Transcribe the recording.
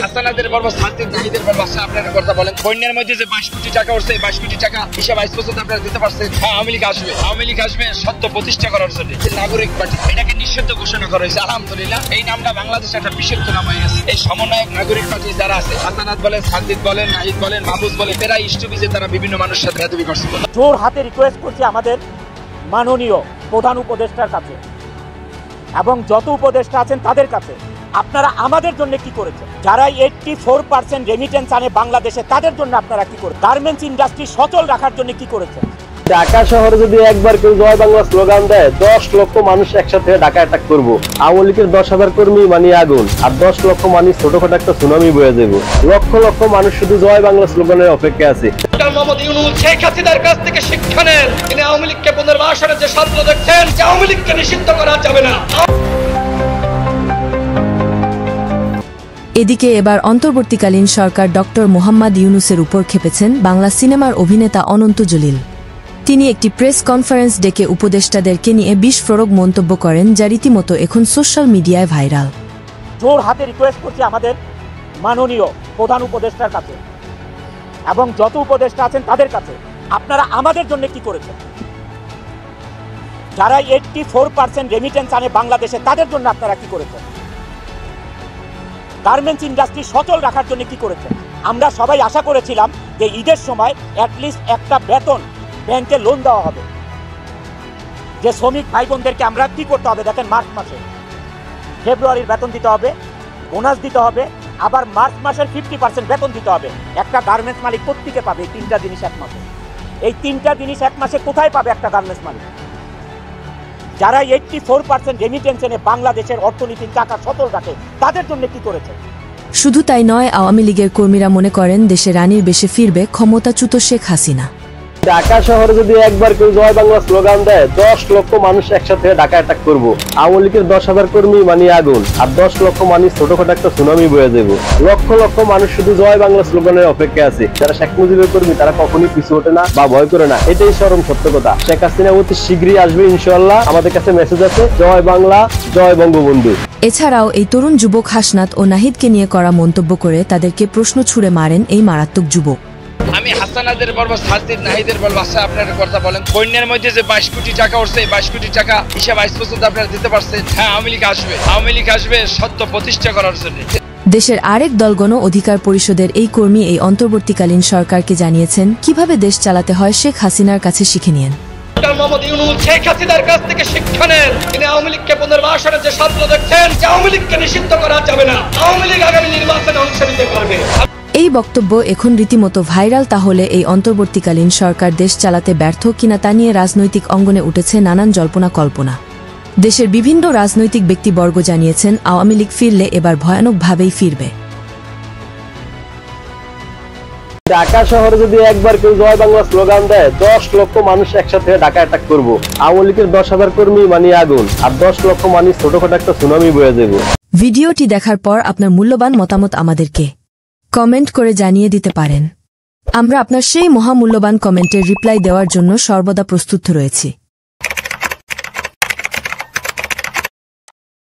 হাসানাদের বলবো, শান্তির নাহিদের বলবো, আচ্ছা আপনারা কথা বলেন, বন্যার মধ্যে যে 22 কোটি টাকা উঠছে, 22 কোটি টাকা হিসাব আজ পর্যন্ত আপনারা দিতে পারছেন? হ্যাঁ, আওয়ামী লীগ আসবে সত্য প্রতিষ্ঠা করার জন্য। নাগরিক পার্টি এটাকে নিষিদ্ধ ঘোষণা করা হয়েছে। আলহামদুলিল্লাহ, এই নামটা বাংলাদেশে একটা বিশুদ্ধ নাম হয়ে গেছে। এই সমন্বয়ক নাগরিক পার্টি যারা আছে, হাসানাত বলেন, শান্তিত বলেন, নাহিদ বলেন, মাহবুব বলেন, এরা ইষ্টবিজে তারা বিভিন্ন মানুষের সাথে বেয়াদবি করছে। জোর হাতে রিকোয়েস্ট করছি আমাদের মাননীয় প্রধান উপদেষ্টার কাছে এবং যত উপদেষ্টা আছেন তাদের কাছে, আপনারা আমাদের জন্য কি করেছেন? যারা 84% রেমিটেন্স আনে বাংলাদেশে, তাদের জন্য আপনারা কি করেছেন? গার্মেন্টস ইন্ডাস্ট্রি সচল রাখার জন্য কি করেছেন? ঢাকা শহরে যদি একবার কেউ জয় বাংলা স্লোগান দেয়, 10 লক্ষ মানুষ একসাথে ঢাকা অ্যাটাক করবো। আওয়ামী লীগের 10,000 কর্মী মানে আগুন, আর 10 লক্ষ মানুষ ছোটখাটো একটা সুনামি বয়ে যাবো। লক্ষ লক্ষ মানুষ শুধু জয় বাংলা স্লোগানের অপেক্ষা আছে। মোহাম্মদ ইউনূস শেখ হাসিনার কাছ থেকে শিক্ষা নেন। তিনি আওয়ামী লীগকে পুনর্বাসনের যে স্বপ্ন দেখছেন, আওয়ামী লীগকে নিষিদ্ধ করা যাবে না। এদিকে এবার অন্তর্বর্তীকালীন সরকার ডক্টর মোহাম্মদ ইউনূসের উপর খেপেছেন বাংলা সিনেমার অভিনেতা অনন্ত জলিল। তিনি একটি প্রেস কনফারেন্স ডেকে উপদেষ্টাদেরকে নিয়ে বিস্ফোরক মন্তব্য করেন, যা রীতিমতো এখন সোশ্যাল মিডিয়ায় ভাইরাল। জোর হাতে রিকোয়েস্ট করছি আমাদের মাননীয় প্রধান উপদেষ্টার কাছে এবং যত উপদেষ্টা আছেন তাদের কাছে, আপনারা আমাদের জন্য কি করেছেন? যারা 84% রেমিটেন্স আনে বাংলাদেশে, তাদের জন্য আপনারা কি করেছেন? গার্মেন্টস ইন্ডাস্ট্রি সচল রাখার জন্য কি করেছেন? আমরা সবাই আশা করেছিলাম যে ঈদের সময় অ্যাটলিস্ট একটা বেতন ব্যাংকে লোন দেওয়া হবে। যে শ্রমিক ভাই বোনদেরকে আমরা কি করতে হবে দেখেন, মার্চ মাসে ফেব্রুয়ারির বেতন দিতে হবে, বোনাস দিতে হবে, আবার মার্চ মাসের 50% বেতন দিতে হবে। একটা গার্মেন্টস মালিক প্রত্যেকে পাবে এই 3টা জিনিস এক মাসে। এই 3টা জিনিস এক মাসে কোথায় পাবে একটা গার্মেন্টস মালিক? যারা 84% রেমিটেন্স এনে বাংলাদেশের অর্থনীতির চাকা সচল রাখে, তাদের জন্য কি করেছে? শুধু তাই নয়, আওয়ামী লীগের কর্মীরা মনে করেন দেশে রানীর বেশে ফিরবে ক্ষমতাচ্যুত শেখ হাসিনা। ঢাকা শহরে যদি একবার কেউ জয় বাংলা স্লোগান দেয়, 10 লক্ষ মানুষ একসাথে ঢাকা অ্যাটাক করবো। আওয়ামী লীগের 10,000 কর্মী মানে আগুন, আর 10 লক্ষ মানুষ ছোটখাটো একটা সুনামি বয়ে যাবো। লক্ষ লক্ষ মানুষ শুধু জয় বাংলা স্লোগানের অপেক্ষা আছে। যারা শেখ মুজিবের কর্মী, তারা কখনই পিছু ওঠে না বা ভয় করে না। এটাই চরম সত্য কথা। শেখ হাসিনা অতি শীঘ্রই আসবে ইনশাআল্লাহ। আমাদের কাছে মেসেজ আছে, জয় বাংলা, জয় বঙ্গবন্ধু। এছাড়াও এই তরুণ যুবক হাসনাত ও নাহিদকে নিয়ে করা মন্তব্য করে তাদেরকে প্রশ্ন ছুড়ে মারেন এই মারাত্মক যুবক। আমি হাসানাদের বলবো, শান্তির নাহিদের বলবো, আচ্ছা আপনারা কথা বলেন, বন্যার মধ্যে যে 22 কোটি টাকা উঠছে, 22 কোটি টাকা হিসাব আজ পর্যন্ত আপনারা দিতে পারছেন? হ্যাঁ, আওয়ামী লীগ আসবে সত্য প্রতিষ্ঠা করার জন্য। দেশের আরেক দল গণ অধিকার পরিষদের এই কর্মী এই অন্তর্বর্তীকালীন সরকারকে জানিয়েছেন কিভাবে দেশ চালাতে হয় শেখ হাসিনার কাছে শিখে নিয়েন। মোহাম্মদ ইউনূস শেখ হাসিনার কাছ থেকে শিক্ষা নেন। তিনি আওয়ামী লীগকে পুনর্বাসনের যে স্বপ্ন দেখছেন, আওয়ামী লীগকে নিষিদ্ধ করা যাবে না। আওয়ামী লীগ আগামী নির্বাচনে অংশ নিতে পারবে। এই বক্তব্য এখন রীতিমতো ভাইরাল। তাহলে এই অন্তর্বর্তীকালীন সরকার দেশ চালাতে ব্যর্থ কিনা তা নিয়ে রাজনৈতিক অঙ্গনে উঠেছে নানান জল্পনা কল্পনা। দেশের বিভিন্ন রাজনৈতিক ব্যক্তিবর্গ জানিয়েছেন আওয়ামী লীগ ফিরলে এবার ভয়ানকভাবেই ফিরবে। ঢাকা শহরে যদি একবার কেউ জয় বাংলা স্লোগান দেয়, 10 লক্ষ মানুষ একসাথে ঢাকা অ্যাটাক করবো। আওয়ামী লীগের 10,000 কর্মী মানে আগুন, আর 10 লক্ষ মানুষ ছোটখাটো একটা সুনামি বয়ে যাবো। ভিডিওটি দেখার পর আপনার মূল্যবান মতামত আমাদেরকে কমেন্ট করে জানিয়ে দিতে পারেন। আমরা আপনার সেই মহামূল্যবান কমেন্টের রিপ্লাই দেওয়ার জন্য সর্বদা প্রস্তুত রয়েছি।